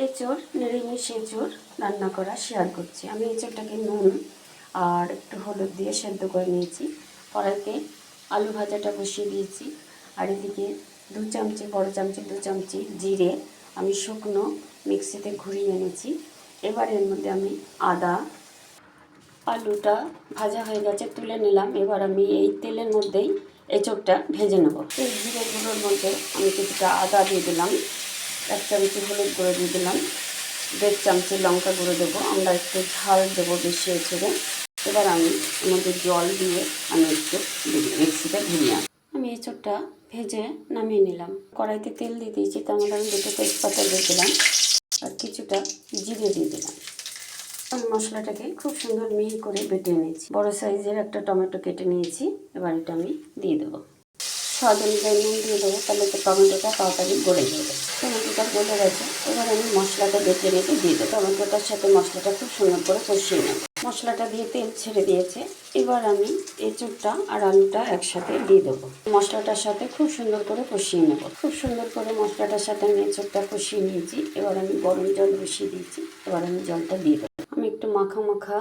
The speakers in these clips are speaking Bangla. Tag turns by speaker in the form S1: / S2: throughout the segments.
S1: এঁচোড় নিরামিষ এঁচোড় রান্না করা শেয়ার করছি। আমি এঁচোড়টাকে নুন আর একটু হলুদ দিয়ে সেদ্ধ করে নিয়েছি। কড়াইতে আলু ভাজাটা বসিয়ে দিয়েছি। আর এদিকে 2 চামচি, বড় চামচি 2 চামচি জিরে আমি শুকনো মিক্সিতে ঘুরিয়ে এনেছি। এবার এর মধ্যে আমি আদা, আলুটা ভাজা হয়ে গেছে, তুলে নিলাম। এবার আমি এই তেলের মধ্যেই এঁচোড়টা ভেজে নেব। এই জিরে গুঁড়োর মধ্যে আমি কিছুটা আদা দিয়ে দিলাম, 1 চামচি হলুদ গুঁড়ো দিয়ে দিলাম, 1.5 চামচি লঙ্কা গুঁড়ো দেবো। আমরা একটু ঝাল দেবো বেশি এঁচোড়ে। এবার আমি এর মধ্যে জল দিয়ে আমি একটু মিক্সিটা ঘুরিয়ে আমি এঁচোড়টা ভেজে নামিয়ে নিলাম। কড়াইতে তেল দিয়ে দিয়েছি, তার মধ্যে আমি 2টো তেজপাতা দিয়ে দিলাম আর কিছুটা জিরে দিয়ে দিলাম। আমি মশলাটাকে খুব সুন্দর মিহি করে বেটে নিয়েছি। বড় সাইজের একটা টমেটো কেটে নিয়েছি। এবার এটা আমি দিয়ে দেবো। স্বাদ অনুযায়ী নুন দিয়ে দেবো, তাহলে তো টমেটোটা তাড়াতাড়ি গলে যাবে। টমেটোটা গলে গেছে, এবার আমি মশলাটা বেটে রেখে দিয়ে দেবো। টমেটোটার সাথে মশলাটা খুব সুন্দর করে কষিয়ে নেব। মশলাটা দিয়ে তেল ছেড়ে দিয়েছে। এবার আমি এঁচোড়টা আর আলুটা একসাথে দিয়ে দেবো। মশলাটার সাথে খুব সুন্দর করে কষিয়ে নেব। খুব সুন্দর করে মশলাটার সাথে আমি এঁচোড়টা কষিয়ে নিয়েছি। এবার আমি গরম জল বসিয়ে দিয়েছি। এবার আমি জলটা দিয়ে দেবো। আমি একটু মাখা মাখা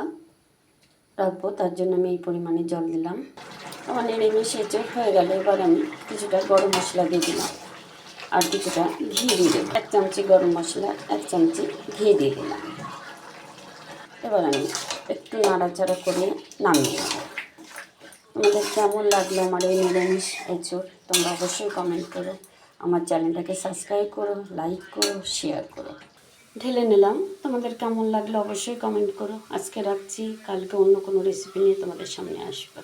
S1: রাখবো, তার জন্য আমি এই পরিমাণে জল দিলাম। আমার নিরামিষ এঁচোড় হয়ে গেলে এবার আমি কিছুটা গরম মশলা দিয়ে দিলাম আর কিছুটা ঘি দিয়ে দেবো। 1 চামচি গরম মশলা, 1 চামচি ঘি দিয়ে দিলাম। এবার আমি একটু নাড়াচাড়া করে নামিয়ে নেব। তোমাদের কেমন লাগলো আমার এই নিরামিষ এঁচোড় তোমরা অবশ্যই কমেন্ট করো। আমার চ্যানেলটাকে সাবস্ক্রাইব করো, লাইক করো, শেয়ার করো। ঢেলে নিলাম। তোমাদের কেমন লাগলো অবশ্যই কমেন্ট করো। আজকে রাখছি, কালকে অন্য কোনো রেসিপি নিয়ে তোমাদের সামনে আসবো।